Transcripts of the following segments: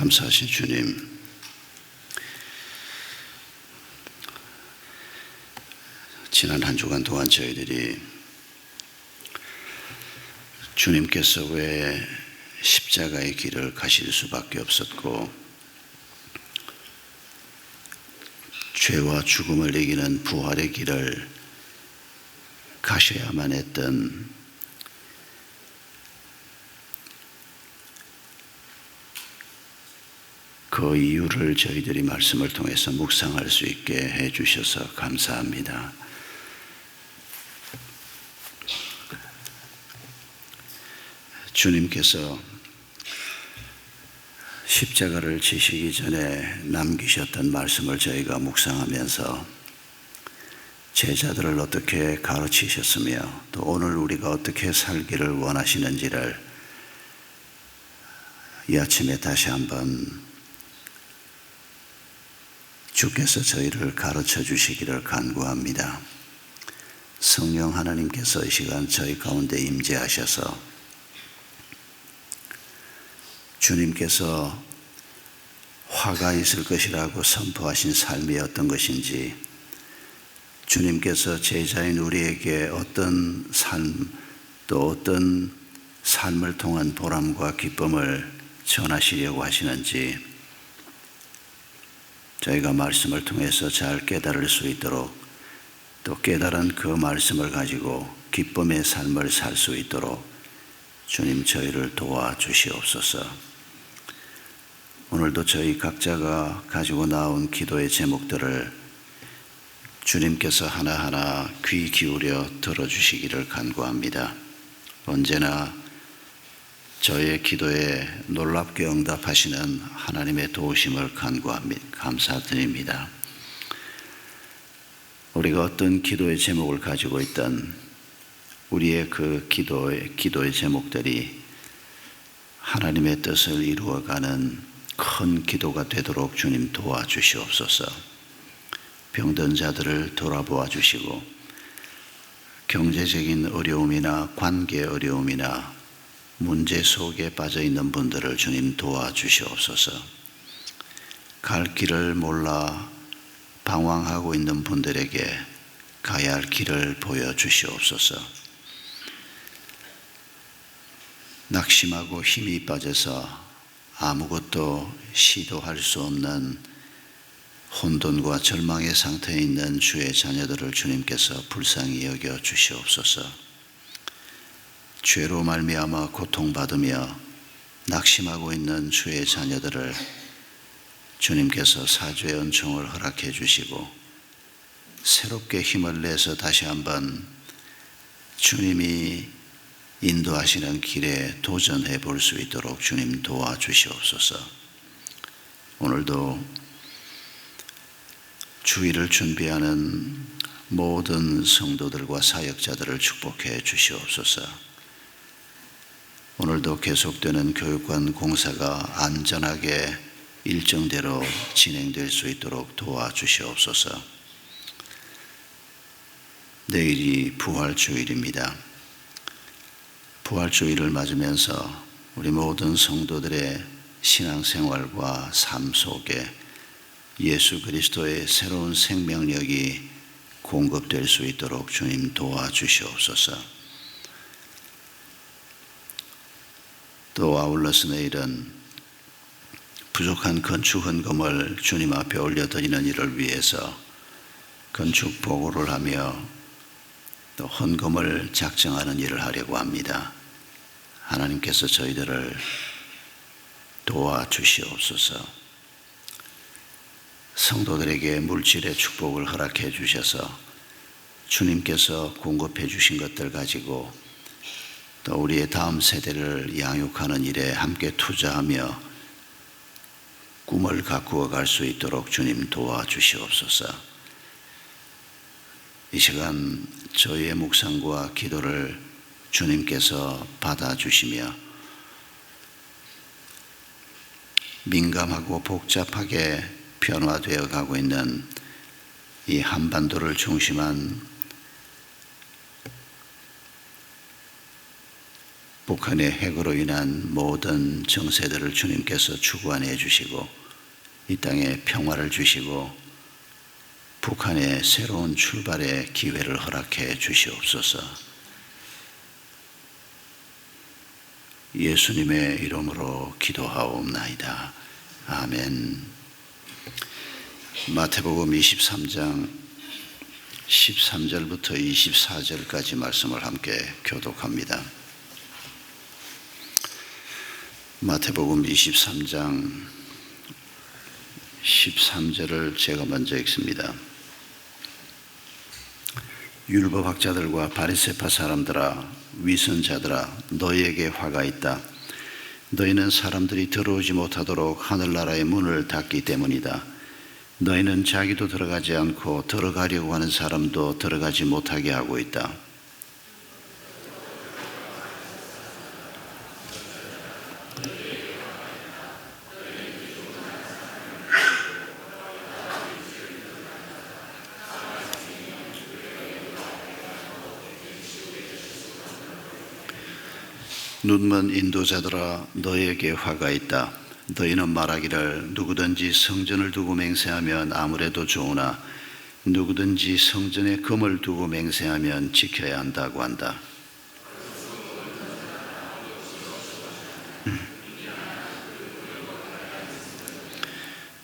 감사하신 주님, 지난 한 주간 동안 저희들이 주님께서 왜 십자가의 길을 가실 수밖에 없었고 죄와 죽음을 이기는 부활의 길을 가셔야만 했던 그 이유를 저희들이 말씀을 통해서 묵상할 수 있게 해주셔서 감사합니다. 주님께서 십자가를 지시기 전에 남기셨던 말씀을 저희가 묵상하면서 제자들을 어떻게 가르치셨으며 또 오늘 우리가 어떻게 살기를 원하시는지를 이 아침에 다시 한번 주께서 저희를 가르쳐 주시기를 간구합니다. 성령 하나님께서 이 시간 저희 가운데 임재하셔서 주님께서 화가 있을 것이라고 선포하신 삶이 어떤 것인지, 주님께서 제자인 우리에게 어떤 삶, 또 어떤 삶을 통한 보람과 기쁨을 전하시려고 하시는지 저희가 말씀을 통해서 잘 깨달을 수 있도록, 또 깨달은 그 말씀을 가지고 기쁨의 삶을 살 수 있도록 주님 저희를 도와주시옵소서. 오늘도 저희 각자가 가지고 나온 기도의 제목들을 주님께서 하나하나 귀 기울여 들어주시기를 간구합니다. 언제나 저의 기도에 놀랍게 응답하시는 하나님의 도우심을 간구합니다. 감사드립니다. 우리가 어떤 기도의 제목을 가지고 있던 우리의 그 기도의 제목들이 하나님의 뜻을 이루어가는 큰 기도가 되도록 주님 도와주시옵소서. 병든 자들을 돌아보아 주시고 경제적인 어려움이나 관계 어려움이나 문제 속에 빠져 있는 분들을 주님 도와주시옵소서. 갈 길을 몰라 방황하고 있는 분들에게 가야 할 길을 보여주시옵소서. 낙심하고 힘이 빠져서 아무것도 시도할 수 없는 혼돈과 절망의 상태에 있는 주의 자녀들을 주님께서 불쌍히 여겨 주시옵소서. 죄로 말미암아 고통받으며 낙심하고 있는 주의 자녀들을 주님께서 사죄의 은총을 허락해 주시고 새롭게 힘을 내서 다시 한번 주님이 인도하시는 길에 도전해 볼 수 있도록 주님 도와주시옵소서. 오늘도 주일을 준비하는 모든 성도들과 사역자들을 축복해 주시옵소서. 오늘도 계속되는 교육관 공사가 안전하게 일정대로 진행될 수 있도록 도와주시옵소서. 내일이 부활주일입니다. 부활주일을 맞으면서 우리 모든 성도들의 신앙생활과 삶 속에 예수 그리스도의 새로운 생명력이 공급될 수 있도록 주님 도와주시옵소서. 또 아울러서 내일은 부족한 건축 헌금을 주님 앞에 올려드리는 일을 위해서 건축 보고를 하며 또 헌금을 작정하는 일을 하려고 합니다. 하나님께서 저희들을 도와주시옵소서. 성도들에게 물질의 축복을 허락해 주셔서 주님께서 공급해 주신 것들 가지고 또 우리의 다음 세대를 양육하는 일에 함께 투자하며 꿈을 가꾸어 갈 수 있도록 주님 도와주시옵소서. 이 시간 저희의 묵상과 기도를 주님께서 받아주시며 민감하고 복잡하게 변화되어 가고 있는 이 한반도를 중심한 북한의 핵으로 인한 모든 정세들을 주님께서 주관해 주시고 이 땅에 평화를 주시고 북한의 새로운 출발의 기회를 허락해 주시옵소서. 예수님의 이름으로 기도하옵나이다. 아멘. 마태복음 23장 13절부터 24절까지 말씀을 함께 교독합니다. 마태복음 23장 13절을 제가 먼저 읽습니다. 율법학자들과 바리새파 사람들아, 위선자들아, 너희에게 화가 있다. 너희는 사람들이 들어오지 못하도록 하늘나라의 문을 닫기 때문이다. 너희는 자기도 들어가지 않고 들어가려고 하는 사람도 들어가지 못하게 하고 있다. 눈먼 인도자들아, 너희에게 화가 있다. 너희는 말하기를 누구든지 성전을 두고 맹세하면 아무래도 좋으나 누구든지 성전에 금을 두고 맹세하면 지켜야 한다고 한다.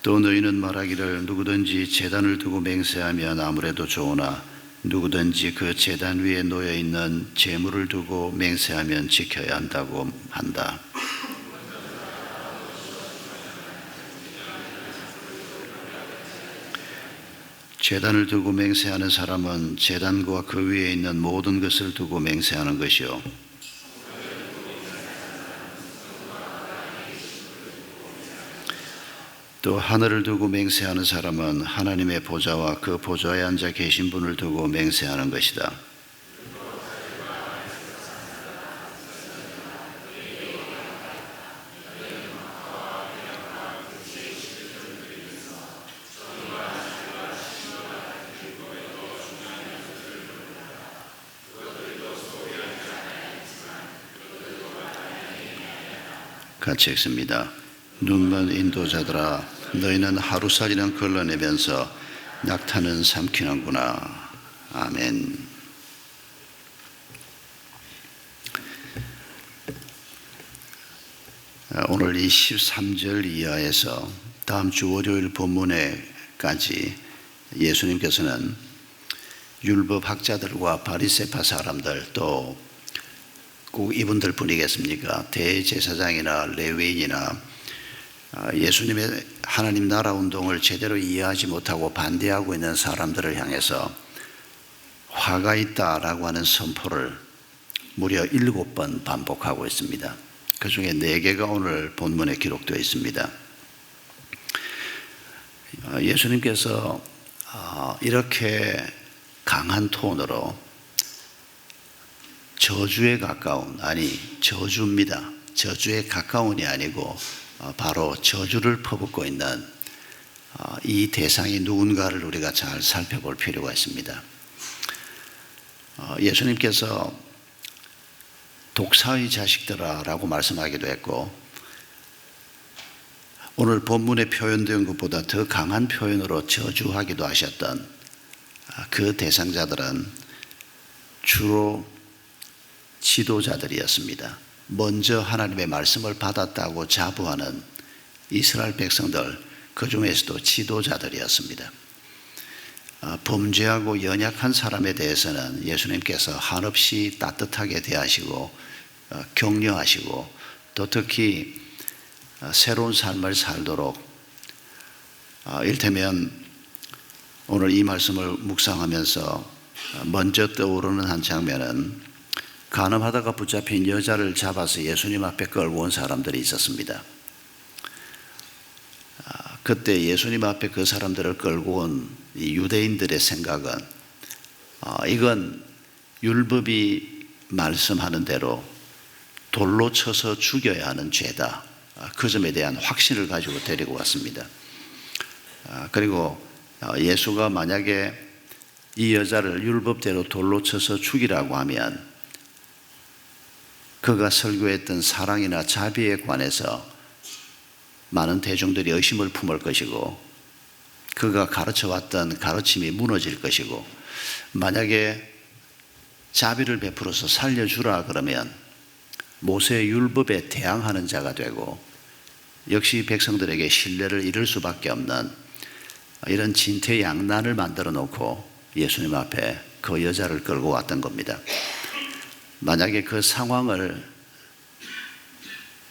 또 너희는 말하기를 누구든지 제단을 두고 맹세하면 아무래도 좋으나 누구든지 그 제단 위에 놓여 있는 제물을 두고 맹세하면 지켜야 한다고 한다. 제단을 두고 맹세하는 사람은 제단과 그 위에 있는 모든 것을 두고 맹세하는 것이요, 또 하늘을 두고 맹세하는 사람은 하나님의 보좌와 그 보좌에 앉아 계신 분을 두고 맹세하는 것이다. 같이 읽습니다. 눈먼 인도자들아, 너희는 하루살이는 걸러내면서 낙타는 삼키는구나. 아멘. 오늘 이 13절 이하에서 다음 주 월요일 본문에까지 예수님께서는 율법학자들과 바리새파 사람들, 또 꼭 이분들 뿐이겠습니까? 대제사장이나 레위인이나 예수님의 하나님 나라 운동을 제대로 이해하지 못하고 반대하고 있는 사람들을 향해서 화가 있다라고 하는 선포를 무려 7번 반복하고 있습니다. 그 중에 4개가 오늘 본문에 기록되어 있습니다. 예수님께서 이렇게 강한 톤으로 저주에 가까운, 아니 저주입니다. 저주에 가까운이 아니고 바로 저주를 퍼붓고 있는 이 대상이 누군가를 우리가 잘 살펴볼 필요가 있습니다. 예수님께서 독사의 자식들아라고 말씀하기도 했고, 오늘 본문에 표현된 것보다 더 강한 표현으로 저주하기도 하셨던 그 대상자들은 주로 지도자들이었습니다. 먼저 하나님의 말씀을 받았다고 자부하는 이스라엘 백성들, 그 중에서도 지도자들이었습니다. 범죄하고 연약한 사람에 대해서는 예수님께서 한없이 따뜻하게 대하시고 격려하시고, 또 특히 새로운 삶을 살도록, 이를테면 오늘 이 말씀을 묵상하면서 먼저 떠오르는 한 장면은 간음하다가 붙잡힌 여자를 잡아서 예수님 앞에 끌고 온 사람들이 있었습니다. 그때 예수님 앞에 그 사람들을 끌고 온 이 유대인들의 생각은 이건 율법이 말씀하는 대로 돌로 쳐서 죽여야 하는 죄다. 그 점에 대한 확신을 가지고 데리고 왔습니다. 그리고 예수가 만약에 이 여자를 율법대로 돌로 쳐서 죽이라고 하면 그가 설교했던 사랑이나 자비에 관해서 많은 대중들이 의심을 품을 것이고, 그가 가르쳐왔던 가르침이 무너질 것이고, 만약에 자비를 베풀어서 살려주라 그러면 모세의 율법에 대항하는 자가 되고, 역시 백성들에게 신뢰를 잃을 수밖에 없는 이런 진퇴양난을 만들어 놓고 예수님 앞에 그 여자를 끌고 왔던 겁니다. 만약에 그 상황을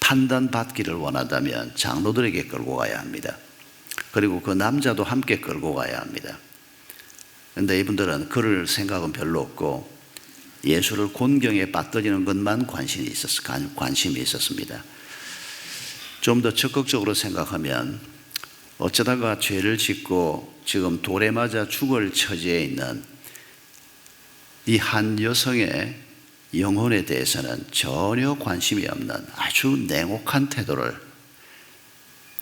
판단받기를 원한다면 장로들에게 끌고 가야 합니다. 그리고 그 남자도 함께 끌고 가야 합니다. 그런데 이분들은 그럴 생각은 별로 없고 예수를 곤경에 빠뜨리는 것만 관심이 있었습니다. 좀 더 적극적으로 생각하면 어쩌다가 죄를 짓고 지금 돌에 맞아 죽을 처지에 있는 이 한 여성의 영혼에 대해서는 전혀 관심이 없는 아주 냉혹한 태도를,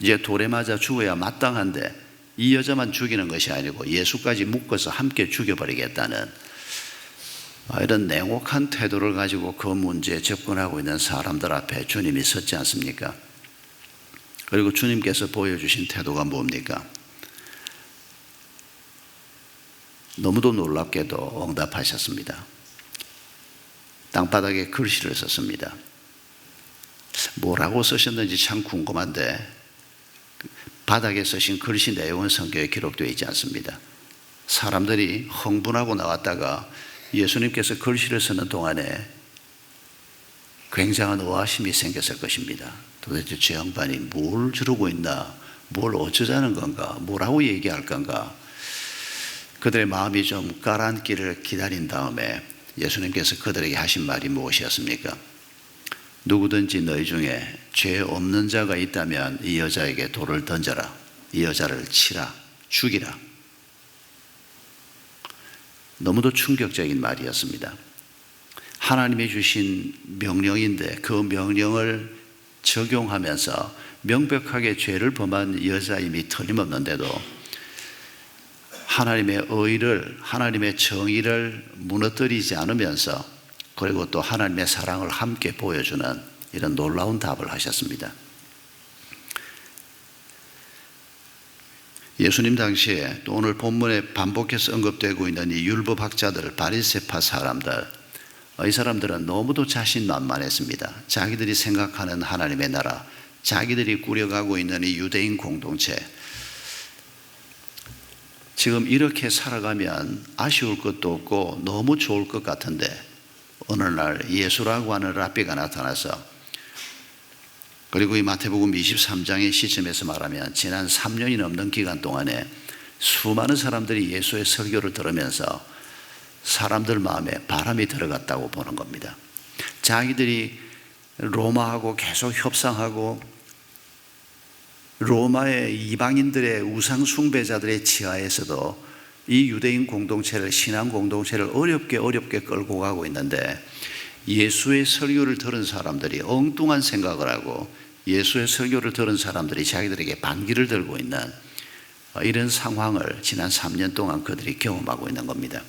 이제 돌에 맞아 죽어야 마땅한데 이 여자만 죽이는 것이 아니고 예수까지 묶어서 함께 죽여버리겠다는 이런 냉혹한 태도를 가지고 그 문제에 접근하고 있는 사람들 앞에 주님이 섰지 않습니까? 그리고 주님께서 보여주신 태도가 뭡니까? 너무도 놀랍게도 응답하셨습니다. 땅바닥에 글씨를 썼습니다. 뭐라고 쓰셨는지 참 궁금한데 바닥에 쓰신 글씨 내용은 성경에 기록되어 있지 않습니다. 사람들이 흥분하고 나왔다가 예수님께서 글씨를 쓰는 동안에 굉장한 의아심이 생겼을 것입니다. 도대체 저 양반이 뭘 저러고 있나, 뭘 어쩌자는 건가, 뭐라고 얘기할 건가. 그들의 마음이 좀 가라앉기를 기다린 다음에 예수님께서 그들에게 하신 말이 무엇이었습니까? 누구든지 너희 중에 죄 없는 자가 있다면 이 여자에게 돌을 던져라. 이 여자를 치라, 죽이라. 너무도 충격적인 말이었습니다. 하나님이 주신 명령인데 그 명령을 적용하면서 명백하게 죄를 범한 여자임이 틀림없는데도 하나님의 의를, 하나님의 정의를 무너뜨리지 않으면서 그리고 또 하나님의 사랑을 함께 보여주는 이런 놀라운 답을 하셨습니다. 예수님 당시에 또 오늘 본문에 반복해서 언급되고 있는 이 율법학자들, 바리새파 사람들, 이 사람들은 너무도 자신만만했습니다. 자기들이 생각하는 하나님의 나라, 자기들이 꾸려가고 있는 이 유대인 공동체, 지금 이렇게 살아가면 아쉬울 것도 없고 너무 좋을 것 같은데 어느 날 예수라고 하는 랍비가 나타나서, 그리고 이 마태복음 23장의 시점에서 말하면 지난 3년이 넘는 기간 동안에 수많은 사람들이 예수의 설교를 들으면서 사람들 마음에 바람이 들어갔다고 보는 겁니다. 자기들이 로마하고 계속 협상하고 로마의 이방인들의 우상 숭배자들의 지하에서도 이 유대인 공동체를, 신앙 공동체를 어렵게 끌고 가고 있는데 예수의 설교를 들은 사람들이 엉뚱한 생각을 하고 예수의 설교를 들은 사람들이 자기들에게 반기를 들고 있는 이런 상황을 지난 3년 동안 그들이 경험하고 있는 겁니다.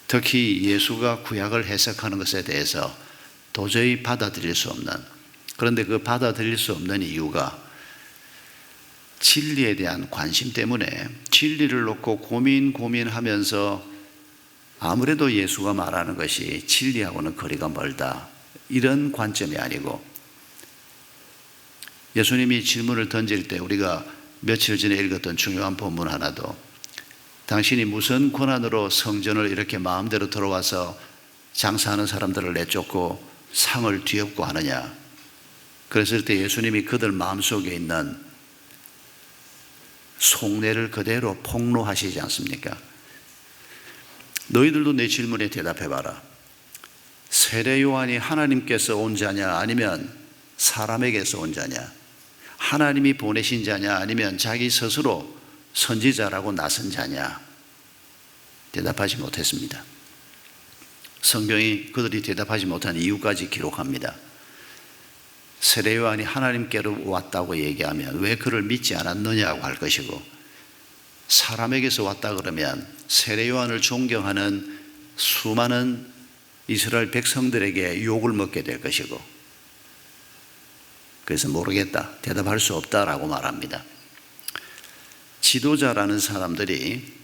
특히 예수가 구약을 해석하는 것에 대해서 도저히 받아들일 수 없는, 그런데 그 받아들일 수 없는 이유가 진리에 대한 관심 때문에 진리를 놓고 고민하면서 아무래도 예수가 말하는 것이 진리하고는 거리가 멀다, 이런 관점이 아니고, 예수님이 질문을 던질 때 우리가 며칠 전에 읽었던 중요한 본문 하나도, 당신이 무슨 권한으로 성전을 이렇게 마음대로 들어와서 장사하는 사람들을 내쫓고 상을 뒤엎고 하느냐. 그랬을 때 예수님이 그들 마음속에 있는 속내를 그대로 폭로하시지 않습니까? 너희들도 내 질문에 대답해봐라. 세례 요한이 하나님께서 온 자냐 아니면 사람에게서 온 자냐, 하나님이 보내신 자냐 아니면 자기 스스로 선지자라고 나선 자냐. 대답하지 못했습니다. 성경이 그들이 대답하지 못한 이유까지 기록합니다. 세례 요한이 하나님께로 왔다고 얘기하면 왜 그를 믿지 않았느냐고 할 것이고, 사람에게서 왔다 그러면 세례 요한을 존경하는 수많은 이스라엘 백성들에게 욕을 먹게 될 것이고, 그래서 모르겠다, 대답할 수 없다라고 말합니다. 지도자라는 사람들이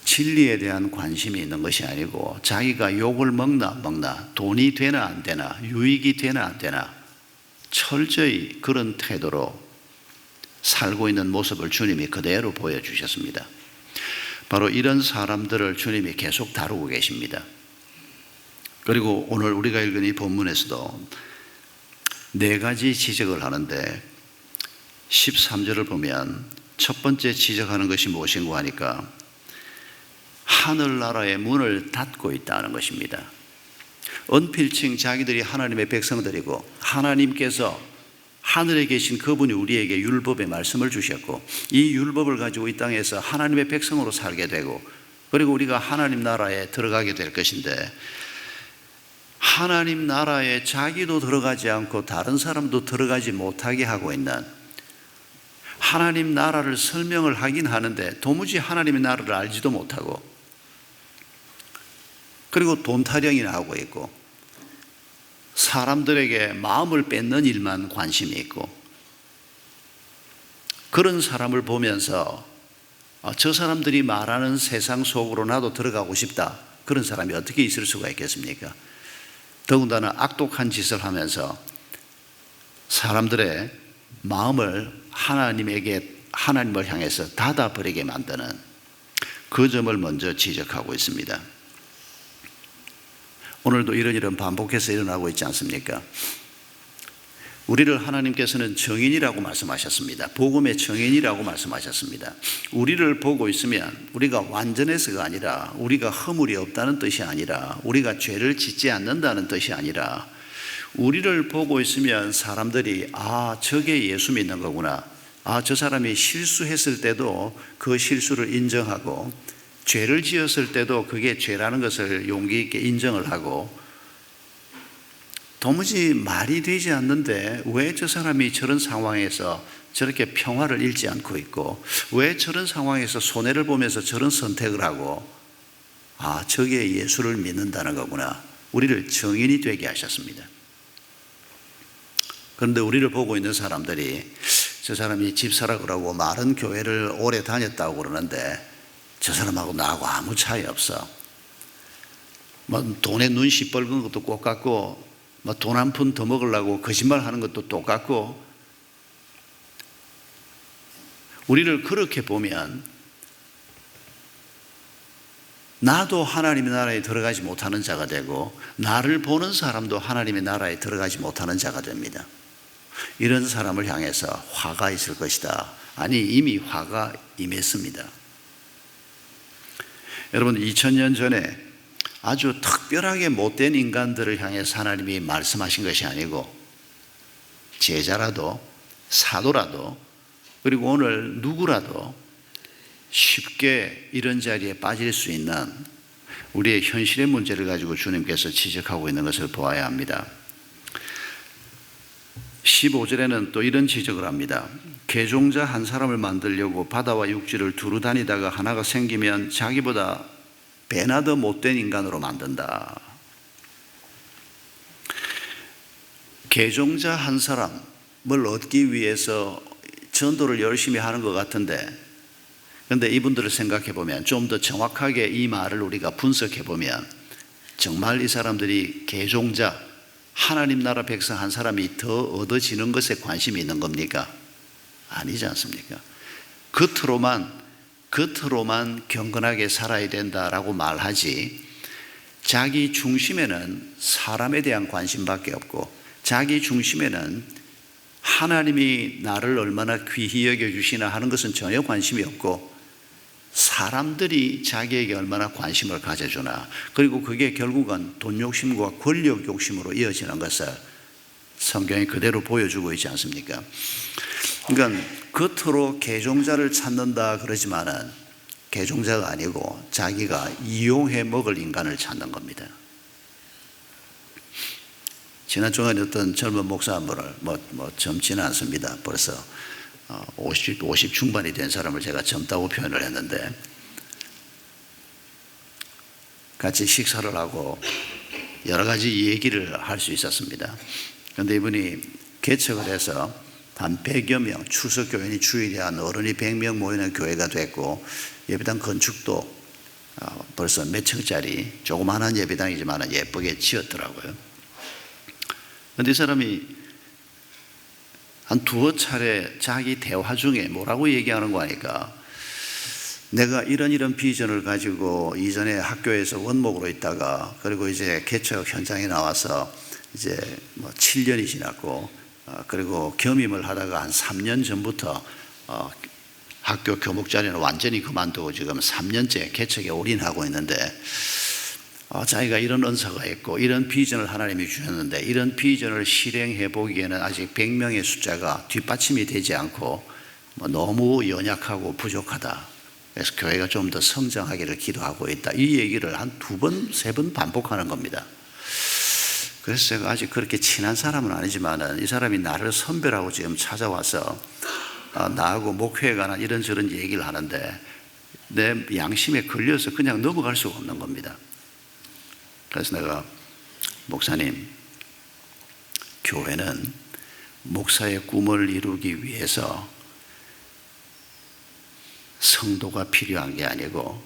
진리에 대한 관심이 있는 것이 아니고 자기가 욕을 먹나 돈이 되나 안 되나 유익이 되나 안 되나 철저히 그런 태도로 살고 있는 모습을 주님이 그대로 보여주셨습니다. 바로 이런 사람들을 주님이 계속 다루고 계십니다. 그리고 오늘 우리가 읽은 이 본문에서도 네 가지 지적을 하는데 13절을 보면 첫 번째 지적하는 것이 무엇인가 하니까 하늘나라의 문을 닫고 있다는 것입니다. 언필칭 자기들이 하나님의 백성들이고 하나님께서 하늘에 계신 그분이 우리에게 율법의 말씀을 주셨고 이 율법을 가지고 이 땅에서 하나님의 백성으로 살게 되고 그리고 우리가 하나님 나라에 들어가게 될 것인데 하나님 나라에 자기도 들어가지 않고 다른 사람도 들어가지 못하게 하고 있는, 하나님 나라를 설명을 하긴 하는데 도무지 하나님의 나라를 알지도 못하고, 그리고 돈 타령이 나오고 있고 사람들에게 마음을 뺏는 일만 관심이 있고, 그런 사람을 보면서 저 사람들이 말하는 세상 속으로 나도 들어가고 싶다, 그런 사람이 어떻게 있을 수가 있겠습니까? 더군다나 악독한 짓을 하면서 사람들의 마음을 하나님을 향해서 닫아버리게 만드는 그 점을 먼저 지적하고 있습니다. 오늘도 이런 일은 반복해서 일어나고 있지 않습니까? 우리를 하나님께서는 정인이라고 말씀하셨습니다. 복음의 정인이라고 말씀하셨습니다. 우리를 보고 있으면 우리가 완전해서가 아니라, 우리가 허물이 없다는 뜻이 아니라, 우리가 죄를 짓지 않는다는 뜻이 아니라, 우리를 보고 있으면 사람들이 저게 예수 믿는 거구나, 저 사람이 실수했을 때도 그 실수를 인정하고 죄를 지었을 때도 그게 죄라는 것을 용기 있게 인정을 하고, 도무지 말이 되지 않는데 왜 저 사람이 저런 상황에서 저렇게 평화를 잃지 않고 있고, 왜 저런 상황에서 손해를 보면서 저런 선택을 하고, 저게 예수를 믿는다는 거구나, 우리를 정인이 되게 하셨습니다. 그런데 우리를 보고 있는 사람들이 저 사람이 집사라 그러고 마른 교회를 오래 다녔다고 그러는데 저 사람하고 나하고 아무 차이 없어, 돈에 눈 시뻘건 것도 똑같고, 돈 한 푼 더 먹으려고 거짓말 하는 것도 똑같고, 우리를 그렇게 보면 나도 하나님의 나라에 들어가지 못하는 자가 되고 나를 보는 사람도 하나님의 나라에 들어가지 못하는 자가 됩니다. 이런 사람을 향해서 화가 있을 것이다. 아니, 이미 화가 임했습니다. 여러분, 2000년 전에 아주 특별하게 못된 인간들을 향해서 하나님이 말씀하신 것이 아니고 제자라도 사도라도 그리고 오늘 누구라도 쉽게 이런 자리에 빠질 수 있는 우리의 현실의 문제를 가지고 주님께서 지적하고 있는 것을 보아야 합니다. 15절에는 또 이런 지적을 합니다. 개종자 한 사람을 만들려고 바다와 육지를 두루 다니다가 하나가 생기면 자기보다 배나 더 못된 인간으로 만든다. 개종자 한 사람을 얻기 위해서 전도를 열심히 하는 것 같은데, 그런데 이분들을 생각해 보면, 좀 더 정확하게 이 말을 우리가 분석해 보면 정말 이 사람들이 개종자, 하나님 나라 백성 한 사람이 더 얻어지는 것에 관심이 있는 겁니까? 아니지 않습니까? 겉으로만 경건하게 살아야 된다라고 말하지, 자기 중심에는 사람에 대한 관심밖에 없고, 자기 중심에는 하나님이 나를 얼마나 귀히 여겨주시나 하는 것은 전혀 관심이 없고, 사람들이 자기에게 얼마나 관심을 가져주나, 그리고 그게 결국은 돈 욕심과 권력 욕심으로 이어지는 것을 성경이 그대로 보여주고 있지 않습니까? 그러니까 겉으로 개종자를 찾는다 그러지만은 개종자가 아니고 자기가 이용해 먹을 인간을 찾는 겁니다. 지난 주간에 어떤 젊은 목사 한 분을 젊지는 않습니다. 벌써 50 중반이 된 사람을 제가 젊다고 표현을 했는데, 같이 식사를 하고 여러 가지 얘기를 할 수 있었습니다. 그런데 이분이 개척을 해서 한 100여 명, 추석교인이 주일에 한 어른이 100명 모이는 교회가 됐고, 예배당 건축도 벌써 몇 층짜리 조그마한 예배당이지만 예쁘게 지었더라고요. 그런데 이 사람이 한 두어 차례 자기 대화 중에 뭐라고 얘기하는 거 아니까, 내가 이런 비전을 가지고 이전에 학교에서 원목으로 있다가, 그리고 이제 개척 현장에 나와서 이제 7년이 지났고, 그리고 겸임을 하다가 한 3년 전부터 학교 교목 자리는 완전히 그만두고 지금 3년째 개척에 올인하고 있는데, 자기가 이런 은사가 있고 이런 비전을 하나님이 주셨는데, 이런 비전을 실행해 보기에는 아직 100명의 숫자가 뒷받침이 되지 않고 너무 연약하고 부족하다. 그래서 교회가 좀 더 성장하기를 기도하고 있다. 이 얘기를 한 2번, 3번 반복하는 겁니다. 그래서 제가 아직 그렇게 친한 사람은 아니지만 이 사람이 나를 선배라고 지금 찾아와서 나하고 목회에 관한 이런저런 얘기를 하는데 내 양심에 걸려서 그냥 넘어갈 수가 없는 겁니다. 그래서 내가, 목사님, 교회는 목사의 꿈을 이루기 위해서 성도가 필요한 게 아니고,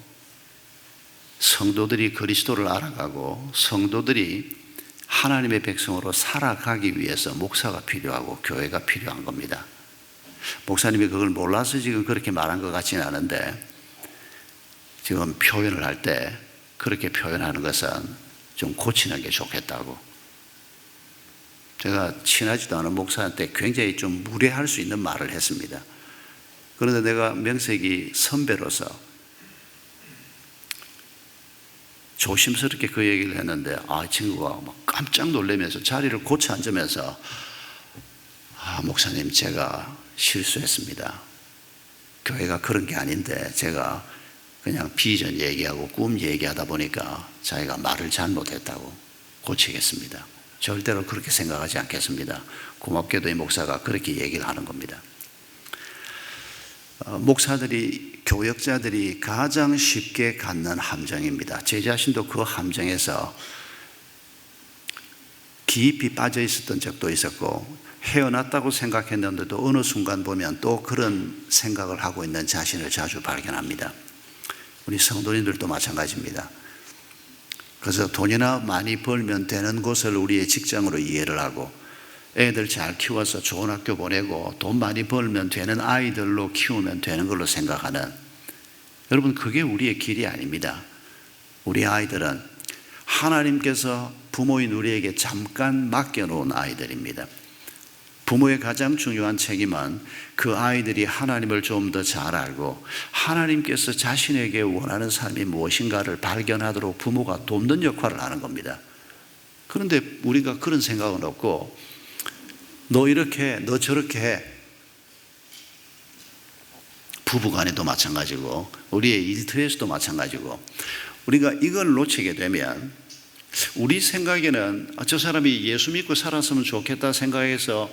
성도들이 그리스도를 알아가고 성도들이 하나님의 백성으로 살아가기 위해서 목사가 필요하고 교회가 필요한 겁니다. 목사님이 그걸 몰라서 지금 그렇게 말한 것 같지는 않은데, 지금 표현을 할 때 그렇게 표현하는 것은 좀 고치는 게 좋겠다고. 제가 친하지도 않은 목사한테 굉장히 좀 무례할 수 있는 말을 했습니다. 그런데 내가 명색이 선배로서 조심스럽게 그 얘기를 했는데, 친구가 막 깜짝 놀라면서 자리를 고쳐 앉으면서, 목사님, 제가 실수했습니다. 교회가 그런 게 아닌데 제가 그냥 비전 얘기하고 꿈 얘기하다 보니까 자기가 말을 잘못했다고, 고치겠습니다. 절대로 그렇게 생각하지 않겠습니다. 고맙게도 이 목사가 그렇게 얘기를 하는 겁니다. 목사들이, 교역자들이 가장 쉽게 갖는 함정입니다. 제 자신도 그 함정에서 깊이 빠져 있었던 적도 있었고, 헤어났다고 생각했는데도 어느 순간 보면 또 그런 생각을 하고 있는 자신을 자주 발견합니다. 우리 성도님들도 마찬가지입니다. 그래서 돈이나 많이 벌면 되는 곳을 우리의 직장으로 이해를 하고, 애들 잘 키워서 좋은 학교 보내고 돈 많이 벌면 되는 아이들로 키우면 되는 걸로 생각하는, 여러분, 그게 우리의 길이 아닙니다. 우리 아이들은 하나님께서 부모인 우리에게 잠깐 맡겨놓은 아이들입니다. 부모의 가장 중요한 책임은 그 아이들이 하나님을 좀 더 잘 알고 하나님께서 자신에게 원하는 삶이 무엇인가를 발견하도록 부모가 돕는 역할을 하는 겁니다. 그런데 우리가 그런 생각은 없고, 너 이렇게 해, 너 저렇게 해. 부부간에도 마찬가지고 우리의 일터에서도 마찬가지고, 우리가 이걸 놓치게 되면 우리 생각에는 저 사람이 예수 믿고 살았으면 좋겠다 생각해서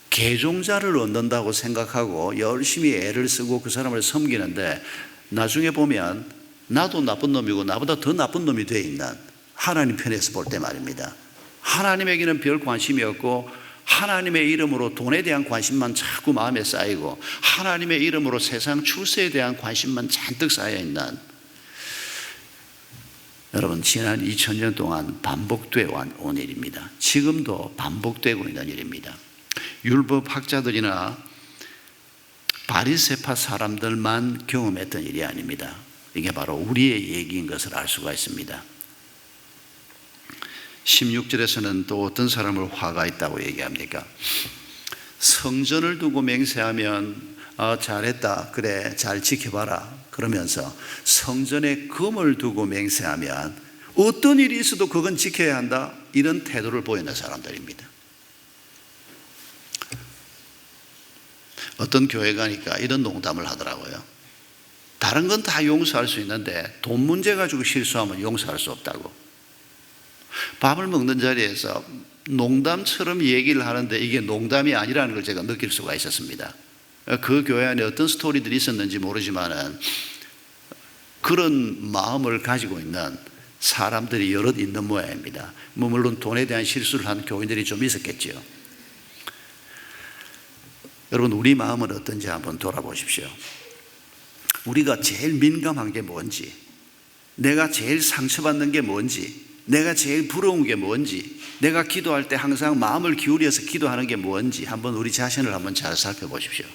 개종자를 얻는다고 생각하고 열심히 애를 쓰고 그 사람을 섬기는데, 나중에 보면 나도 나쁜 놈이고 나보다 더 나쁜 놈이 되어 있는, 하나님 편에서 볼 때 말입니다. 하나님에게는 별 관심이 없고 하나님의 이름으로 돈에 대한 관심만 자꾸 마음에 쌓이고 하나님의 이름으로 세상 출세에 대한 관심만 잔뜩 쌓여있는, 여러분, 지난 2000년 동안 반복되어 온 일입니다. 지금도 반복되고 있는 일입니다. 율법학자들이나 바리새파 사람들만 경험했던 일이 아닙니다. 이게 바로 우리의 얘기인 것을 알 수가 있습니다. 16절에서는 또 어떤 사람을 화가 있다고 얘기합니까? 성전을 두고 맹세하면 잘했다, 그래, 잘 지켜봐라 그러면서 성전에 금을 두고 맹세하면 어떤 일이 있어도 그건 지켜야 한다, 이런 태도를 보이는 사람들입니다. 어떤 교회 가니까 이런 농담을 하더라고요. 다른 건 다 용서할 수 있는데 돈 문제 가지고 실수하면 용서할 수 없다고. 밥을 먹는 자리에서 농담처럼 얘기를 하는데 이게 농담이 아니라는 걸 제가 느낄 수가 있었습니다. 그 교회 안에 어떤 스토리들이 있었는지 모르지만 그런 마음을 가지고 있는 사람들이 여럿 있는 모양입니다. 물론 돈에 대한 실수를 한 교인들이 좀 있었겠죠. 여러분, 우리 마음은 어떤지 한번 돌아보십시오. 우리가 제일 민감한 게 뭔지, 내가 제일 상처받는 게 뭔지, 내가 제일 부러운 게 뭔지, 내가 기도할 때 항상 마음을 기울여서 기도하는 게 뭔지 한번 우리 자신을 한번 잘 살펴보십시오.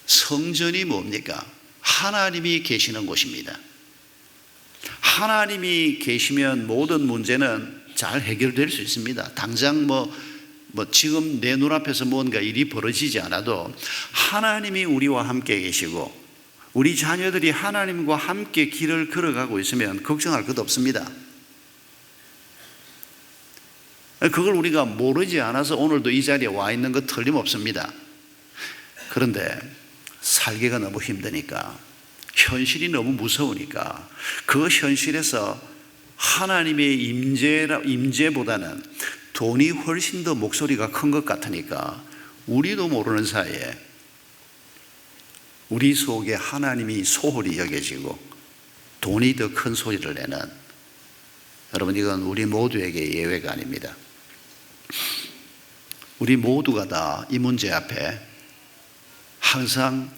성전이 뭡니까? 하나님이 계시는 곳입니다. 하나님이 계시면 모든 문제는 잘 해결될 수 있습니다. 당장 지금 내 눈앞에서 뭔가 일이 벌어지지 않아도 하나님이 우리와 함께 계시고 우리 자녀들이 하나님과 함께 길을 걸어가고 있으면 걱정할 것 없습니다. 그걸 우리가 모르지 않아서 오늘도 이 자리에 와 있는 것 틀림없습니다. 그런데 살기가 너무 힘드니까, 현실이 너무 무서우니까 그 현실에서 하나님의 임재보다는 돈이 훨씬 더 목소리가 큰 것 같으니까 우리도 모르는 사이에 우리 속에 하나님이 소홀히 여겨지고 돈이 더 큰 소리를 내는, 여러분, 이건 우리 모두에게 예외가 아닙니다. 우리 모두가 다 이 문제 앞에 항상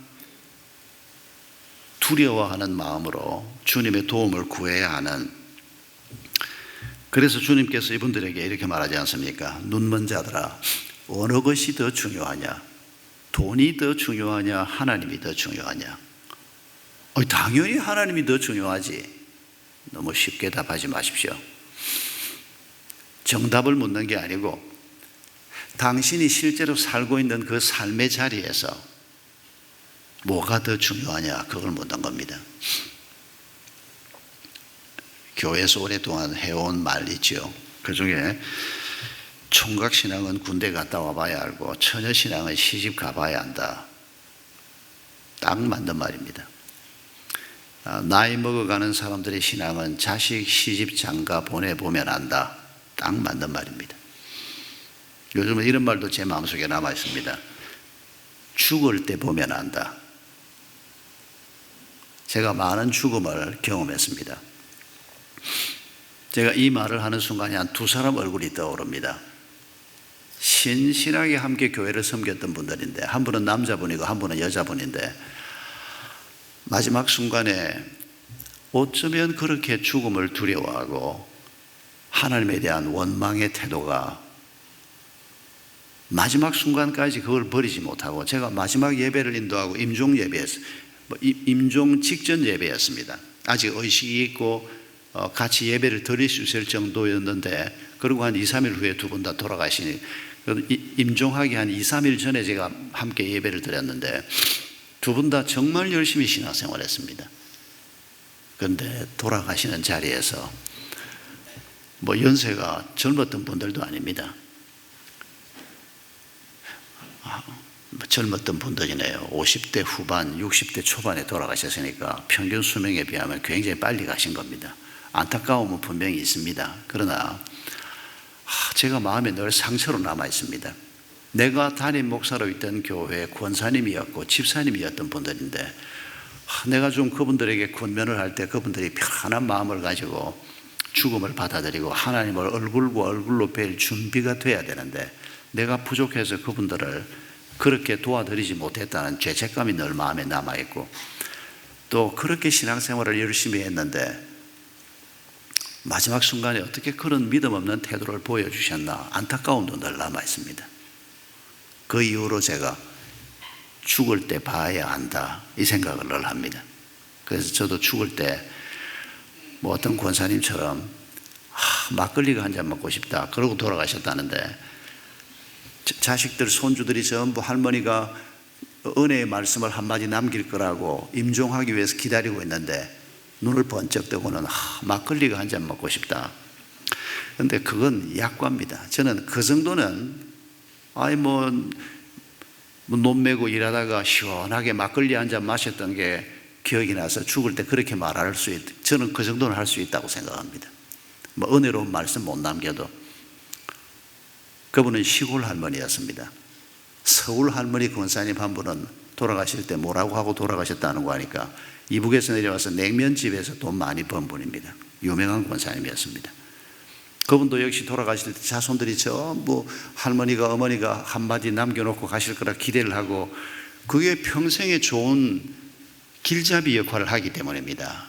두려워하는 마음으로 주님의 도움을 구해야 하는, 그래서 주님께서 이분들에게 이렇게 말하지 않습니까? 눈먼 자들아, 어느 것이 더 중요하냐? 돈이 더 중요하냐? 하나님이 더 중요하냐? 당연히 하나님이 더 중요하지. 너무 쉽게 답하지 마십시오. 정답을 묻는 게 아니고 당신이 실제로 살고 있는 그 삶의 자리에서 뭐가 더 중요하냐, 그걸 묻는 겁니다. 교회에서 오랫동안 해온 말 있죠. 그 중에 총각신앙은 군대 갔다 와봐야 알고 처녀신앙은 시집 가봐야 한다. 딱 맞는 말입니다. 나이 먹어가는 사람들의 신앙은 자식 시집 장가 보내보면 안다. 딱 맞는 말입니다. 요즘은 이런 말도 제 마음속에 남아 있습니다. 죽을 때 보면 안다. 제가 많은 죽음을 경험했습니다. 제가 이 말을 하는 순간에 한 두 사람 얼굴이 떠오릅니다. 신실하게 함께 교회를 섬겼던 분들인데, 한 분은 남자분이고 한 분은 여자분인데, 마지막 순간에 어쩌면 그렇게 죽음을 두려워하고 하나님에 대한 원망의 태도가 마지막 순간까지 그걸 버리지 못하고, 제가 마지막 예배를 인도하고 임종 예배였어요. 임종 직전 예배였습니다. 아직 의식이 있고 같이 예배를 드릴 수 있을 정도였는데, 그리고 한 2, 3일 후에 두 분 다 돌아가시니, 임종하기 한 2, 3일 전에 제가 함께 예배를 드렸는데 두 분 다 정말 열심히 신앙생활 했습니다. 그런데 돌아가시는 자리에서 연세가 젊었던 분들도 아닙니다. 젊었던 분들이네요. 50대 후반, 60대 초반에 돌아가셨으니까 평균 수명에 비하면 굉장히 빨리 가신 겁니다. 안타까움은 분명히 있습니다. 그러나 제가 마음에 늘 상처로 남아 있습니다. 내가 담임 목사로 있던 교회 권사님이었고 집사님이었던 분들인데, 내가 좀 그분들에게 권면을 할 때 그분들이 편안한 마음을 가지고 죽음을 받아들이고 하나님을 얼굴과 얼굴로 뵐 준비가 돼야 되는데, 내가 부족해서 그분들을 그렇게 도와드리지 못했다는 죄책감이 늘 마음에 남아있고, 또 그렇게 신앙생활을 열심히 했는데 마지막 순간에 어떻게 그런 믿음 없는 태도를 보여주셨나, 안타까움도 늘 남아있습니다. 그 이후로 제가 죽을 때 봐야 한다, 이 생각을 늘 합니다. 그래서 저도 죽을 때 어떤 권사님처럼 막걸리가 한 잔 먹고 싶다 그러고 돌아가셨다는데, 자식들 손주들이 전부 할머니가 은혜의 말씀을 한마디 남길 거라고 임종하기 위해서 기다리고 있는데 눈을 번쩍 뜨고는 막걸리가 한 잔 먹고 싶다. 그런데 그건 약과입니다. 저는 그 정도는 눈 매고 일하다가 시원하게 막걸리 한 잔 마셨던 게 기억이 나서 죽을 때 그렇게 말할 수 저는 그 정도는 할 수 있다고 생각합니다. 은혜로운 말씀 못 남겨도. 그분은 시골 할머니였습니다. 서울 할머니 권사님 한 분은 돌아가실 때 뭐라고 하고 돌아가셨다는 거 하니까 이북에서 내려와서 냉면집에서 돈 많이 번 분입니다. 유명한 권사님이었습니다. 그분도 역시 돌아가실 때 자손들이 전부 할머니가 어머니가 한마디 남겨놓고 가실 거라 기대를 하고, 그게 평생에 좋은 길잡이 역할을 하기 때문입니다.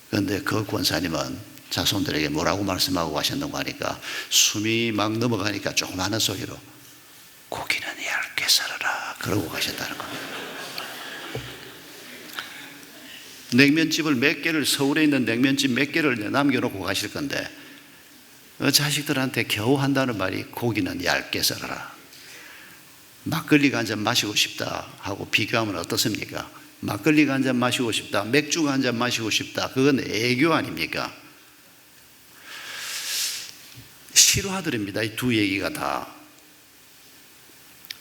그런데 그 권사님은 자손들에게 뭐라고 말씀하고 가셨는가 하니까 숨이 막 넘어가니까 조그마한 소리로 고기는 얇게 썰어라 그러고 가셨다는 겁니다. 냉면집을 몇 개를, 서울에 있는 냉면집 몇 개를 남겨놓고 가실 건데 자식들한테 겨우 한다는 말이 고기는 얇게 썰어라. 막걸리가 한 잔 마시고 싶다 하고 비교하면 어떻습니까? 막걸리가 한 잔 마시고 싶다, 맥주가 한 잔 마시고 싶다, 그건 애교 아닙니까? 실화들입니다. 이 두 얘기가 다.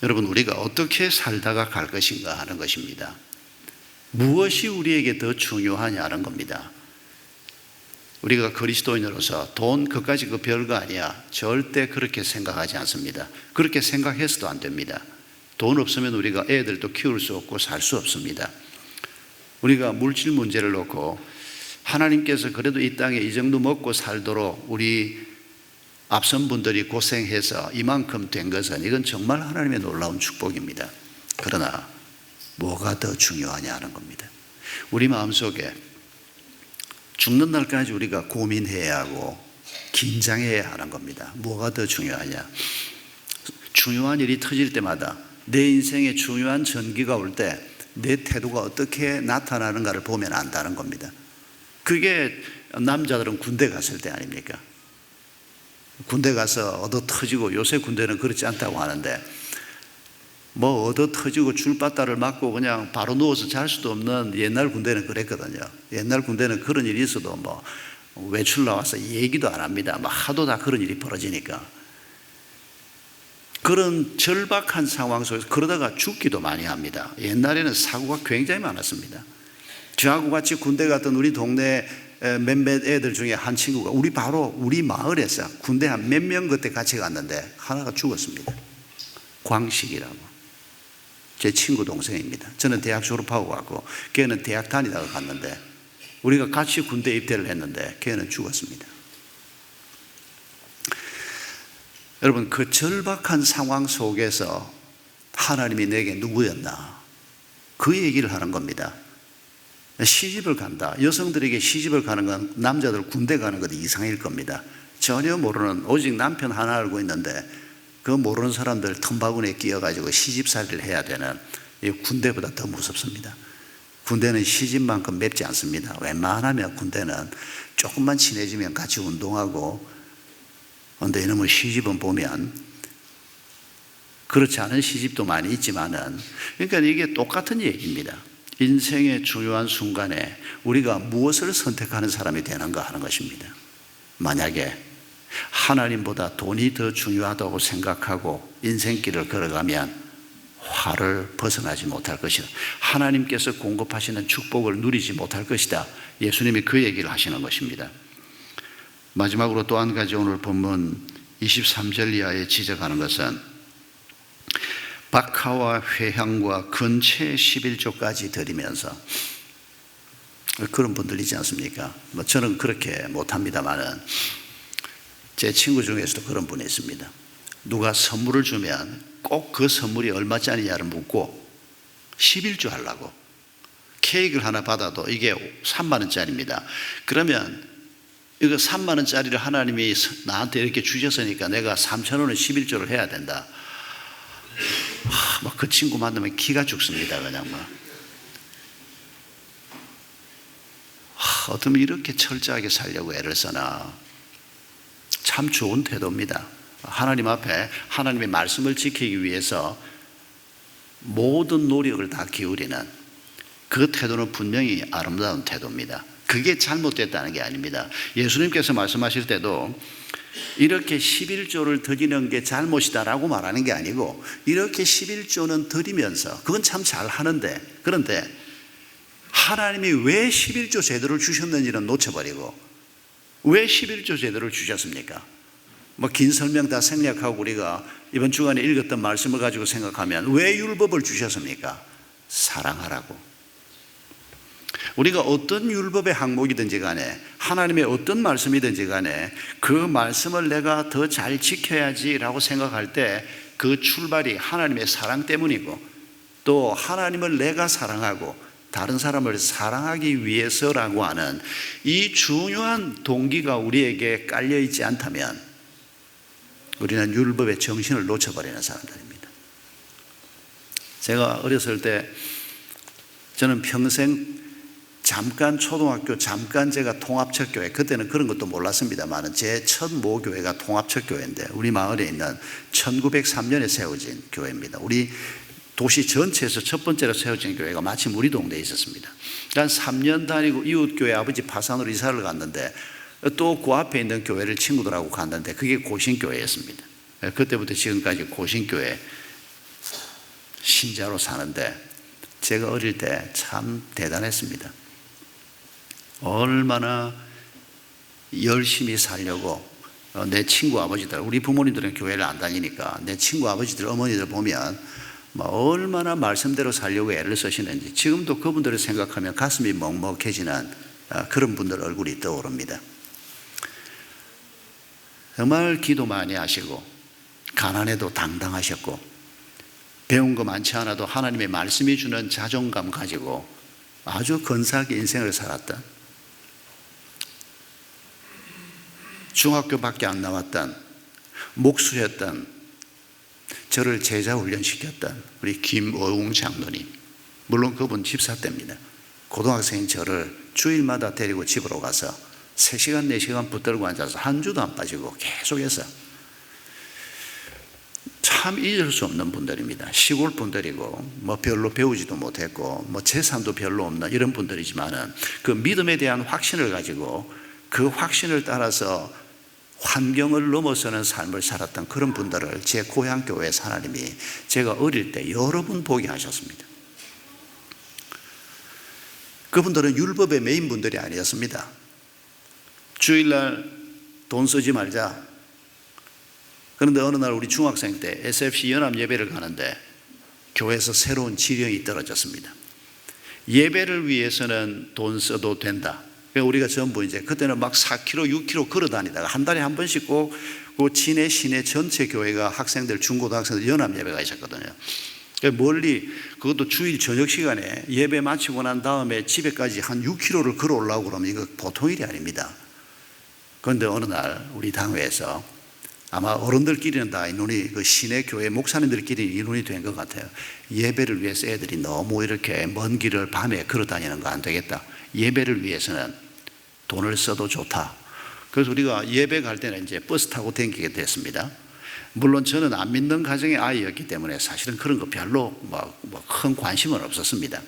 여러분, 우리가 어떻게 살다가 갈 것인가 하는 것입니다. 무엇이 우리에게 더 중요하냐는 겁니다. 우리가 그리스도인으로서 돈 그까지 그 별거 아니야, 절대 그렇게 생각하지 않습니다. 그렇게 생각해서도 안 됩니다. 돈 없으면 우리가 애들도 키울 수 없고 살 수 없습니다. 우리가 물질 문제를 놓고 하나님께서 그래도 이 땅에 이 정도 먹고 살도록 우리 앞선 분들이 고생해서 이만큼 된 것은, 이건 정말 하나님의 놀라운 축복입니다. 그러나 뭐가 더 중요하냐 는 겁니다. 우리 마음속에 죽는 날까지 우리가 고민해야 하고 긴장해야 하는 겁니다. 뭐가 더 중요하냐? 중요한 일이 터질 때마다, 내 인생에 중요한 전기가 올 때 내 태도가 어떻게 나타나는가를 보면 안다는 겁니다. 그게 남자들은 군대 갔을 때 아닙니까? 군대 가서 얻어 터지고, 요새 군대는 그렇지 않다고 하는데 뭐 얻어 터지고 줄바따를 맞고 그냥 바로 누워서 잘 수도 없는 옛날 군대는 그랬거든요. 옛날 군대는 그런 일이 있어도 뭐 외출 나와서 얘기도 안 합니다. 막 하도 다 그런 일이 벌어지니까. 그런 절박한 상황 속에서 그러다가 죽기도 많이 합니다. 옛날에는 사고가 굉장히 많았습니다. 저하고 같이 군대 갔던 우리 동네 몇몇 애들 중에 한 친구가 우리 마을에서 군대 한 몇 명 그때 같이 갔는데 하나가 죽었습니다. 광식이라고. 제 친구 동생입니다. 저는 대학 졸업하고 갔고 걔는 대학 다니다가 갔는데 우리가 같이 군대 입대를 했는데 걔는 죽었습니다. 여러분, 그 절박한 상황 속에서 하나님이 내게 누구였나, 그 얘기를 하는 겁니다. 시집을 간다. 여성들에게 시집을 가는 건 남자들 군대 가는 것 이상일 겁니다. 전혀 모르는, 오직 남편 하나 알고 있는데 그 모르는 사람들 틈바구니에 끼어가지고 시집살이를 해야 되는, 이 군대보다 더 무섭습니다. 군대는 시집만큼 맵지 않습니다. 웬만하면 군대는 조금만 친해지면 같이 운동하고, 그런데 이놈의 시집은 보면 그렇지 않은 시집도 많이 있지만은, 그러니까 이게 똑같은 얘기입니다. 인생의 중요한 순간에 우리가 무엇을 선택하는 사람이 되는가 하는 것입니다. 만약에 하나님보다 돈이 더 중요하다고 생각하고 인생길을 걸어가면 화를 벗어나지 못할 것이다. 하나님께서 공급하시는 축복을 누리지 못할 것이다. 예수님이 그 얘기를 하시는 것입니다. 마지막으로 또 한 가지 오늘 본문 23절 이하에 지적하는 것은 박하와 회향과 근체 11조까지 드리면서, 그런 분들 있지 않습니까? 뭐 저는 그렇게 못합니다만은 제 친구 중에서도 그런 분이 있습니다. 누가 선물을 주면 꼭 그 선물이 얼마짜리냐를 묻고 11조 하려고. 케이크를 하나 받아도 이게 3만 원짜리입니다. 그러면 이거 3만 원짜리를 하나님이 나한테 이렇게 주셨으니까 내가 3천 원을 11조를 해야 된다. 그 친구 만나면 기가 죽습니다. 그냥 어쩌면 이렇게 철저하게 살려고 애를 쓰나. 참 좋은 태도입니다. 하나님 앞에 하나님의 말씀을 지키기 위해서 모든 노력을 다 기울이는 그 태도는 분명히 아름다운 태도입니다. 그게 잘못됐다는 게 아닙니다. 예수님께서 말씀하실 때도 이렇게 11조를 드리는 게 잘못이다라고 말하는 게 아니고, 이렇게 11조는 드리면서 그건 참 잘하는데, 그런데 하나님이 왜 11조 제도를 주셨는지는 놓쳐버리고, 왜 11조 제도를 주셨습니까? 뭐 긴 설명 다 생략하고 우리가 이번 주간에 읽었던 말씀을 가지고 생각하면 왜 율법을 주셨습니까? 사랑하라고. 우리가 어떤 율법의 항목이든지 간에 하나님의 어떤 말씀이든지 간에 그 말씀을 내가 더 잘 지켜야지라고 생각할 때 그 출발이 하나님의 사랑 때문이고 또 하나님을 내가 사랑하고 다른 사람을 사랑하기 위해서라고 하는 이 중요한 동기가 우리에게 깔려있지 않다면 우리는 율법의 정신을 놓쳐버리는 사람들입니다. 제가 어렸을 때 저는 평생 잠깐 초등학교, 잠깐 제가 통합첫 교회, 그때는 그런 것도 몰랐습니다만 제 첫 모교회가 통합첫 교회인데 우리 마을에 있는 1903년에 세워진 교회입니다. 우리 도시 전체에서 첫 번째로 세워진 교회가 마침 우리 동네에 있었습니다. 한 3년 다니고 이웃교회 아버지 파산으로 이사를 갔는데 또 그 앞에 있는 교회를 친구들하고 갔는데 그게 고신교회였습니다. 그때부터 지금까지 고신교회 신자로 사는데 제가 어릴 때 참 대단했습니다. 얼마나 열심히 살려고 내 친구 아버지들, 우리 부모님들은 교회를 안 다니니까 내 친구 아버지들, 어머니들 보면 얼마나 말씀대로 살려고 애를 쓰시는지 지금도 그분들을 생각하면 가슴이 먹먹해지는 그런 분들 얼굴이 떠오릅니다. 정말 기도 많이 하시고 가난해도 당당하셨고 배운 거 많지 않아도 하나님의 말씀이 주는 자존감 가지고 아주 근사하게 인생을 살았던, 중학교밖에 안 나왔던 목수였던, 저를 제자 훈련시켰던 우리 김어웅 장로님, 물론 그분 집사 때입니다. 고등학생인 저를 주일마다 데리고 집으로 가서 3시간 4시간 붙들고 앉아서 한 주도 안 빠지고 계속해서 참 잊을 수 없는 분들입니다. 시골 분들이고 뭐 별로 배우지도 못했고 뭐 재산도 별로 없는 이런 분들이지만은 그 믿음에 대한 확신을 가지고 그 확신을 따라서 환경을 넘어서는 삶을 살았던 그런 분들을 제 고향 교회에서 하나님이 제가 어릴 때 여러 번 보게 하셨습니다. 그분들은 율법의 메인 분들이 아니었습니다. 주일날 돈 쓰지 말자. 그런데 어느 날 우리 중학생 때 SFC 연합 예배를 가는데 교회에서 새로운 지령이 떨어졌습니다. 예배를 위해서는 돈 써도 된다. 우리가 전부 이제 그때는 막 4km, 6km 걸어 다니다가 한 달에 한 번씩 꼭 그 진해 시내 전체 교회가 학생들, 중고등학생들 연합 예배가 있었거든요. 멀리 그것도 주일 저녁 시간에 예배 마치고 난 다음에 집에까지 한 6km를 걸어 올라오고 그러면 이거 보통 일이 아닙니다. 그런데 어느 날 우리 당회에서 아마 어른들끼리는 다 인원이 그 시내 교회 목사님들끼리 인원이 된 것 같아요. 예배를 위해서 애들이 너무 이렇게 먼 길을 밤에 걸어 다니는 거 안 되겠다. 예배를 위해서는 돈을 써도 좋다. 그래서 우리가 예배 갈 때는 이제 버스 타고 다니게 됐습니다. 물론 저는 안 믿는 가정의 아이였기 때문에 사실은 그런 거 별로 큰 관심은 없었습니다.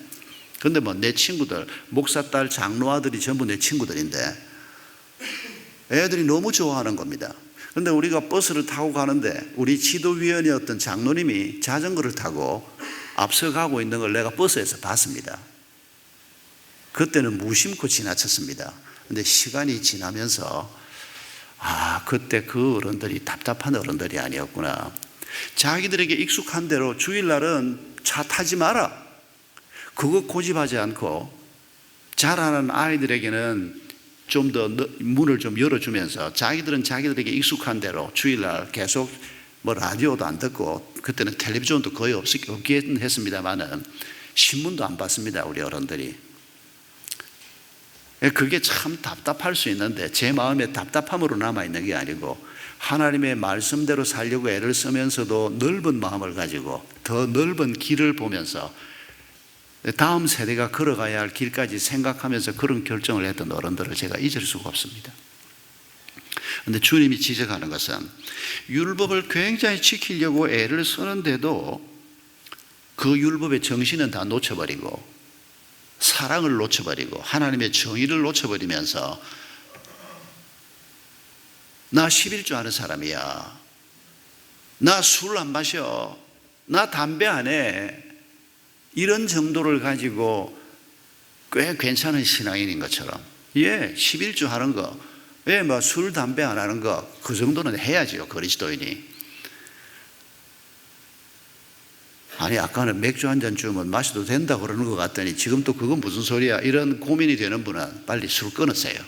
그런데 내 친구들, 목사 딸 장로 아들이 전부 내 친구들인데 애들이 너무 좋아하는 겁니다. 그런데 우리가 버스를 타고 가는데 우리 지도위원이었던 장로님이 자전거를 타고 앞서가고 있는 걸 내가 버스에서 봤습니다. 그때는 무심코 지나쳤습니다. 그런데 시간이 지나면서 그때 그 어른들이 답답한 어른들이 아니었구나. 자기들에게 익숙한 대로 주일날은 차 타지 마라. 그거 고집하지 않고 자라는 아이들에게는 좀 더 문을 좀 열어주면서 자기들은 자기들에게 익숙한 대로 주일날 계속 라디오도 안 듣고 그때는 텔레비전도 거의 없긴 했습니다만은 신문도 안 봤습니다. 우리 어른들이. 그게 참 답답할 수 있는데 제 마음에 답답함으로 남아있는 게 아니고 하나님의 말씀대로 살려고 애를 쓰면서도 넓은 마음을 가지고 더 넓은 길을 보면서 다음 세대가 걸어가야 할 길까지 생각하면서 그런 결정을 했던 어른들을 제가 잊을 수가 없습니다. 그런데 주님이 지적하는 것은 율법을 굉장히 지키려고 애를 쓰는데도 그 율법의 정신은 다 놓쳐버리고 사랑을 놓쳐버리고 하나님의 정의를 놓쳐버리면서 나 11조 하는 사람이야. 나 술 안 마셔. 나 담배 안 해. 이런 정도를 가지고 꽤 괜찮은 신앙인인 것처럼 11조 하는 거 왜 뭐 술, 담배 안 하는 거 그 정도는 해야지요, 그리스도인이. 아니 아까는 맥주 한 잔 주면 마셔도 된다 그러는 것 같더니 지금 또 그건 무슨 소리야, 이런 고민이 되는 분은 빨리 술 끊으세요.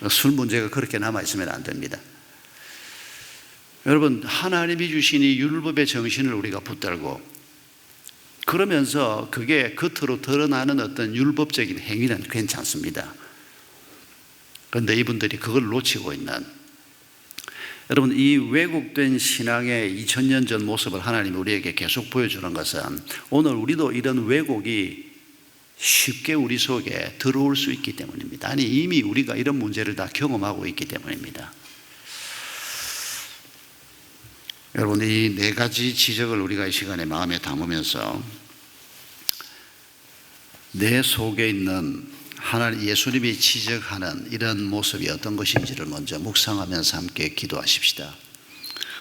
술 문제가 그렇게 남아있으면 안 됩니다. 여러분, 하나님이 주신 이 율법의 정신을 우리가 붙들고 그러면서 그게 겉으로 드러나는 어떤 율법적인 행위는 괜찮습니다. 그런데 이분들이 그걸 놓치고 있는, 여러분, 이 왜곡된 신앙의 2000년 전 모습을 하나님이 우리에게 계속 보여주는 것은 오늘 우리도 이런 왜곡이 쉽게 우리 속에 들어올 수 있기 때문입니다. 아니 이미 우리가 이런 문제를 다 경험하고 있기 때문입니다. 여러분, 이 네 가지 지적을 우리가 이 시간에 마음에 담으면서 내 속에 있는 하나님, 예수님이 지적하는 이런 모습이 어떤 것인지를 먼저 묵상하면서 함께 기도하십시다.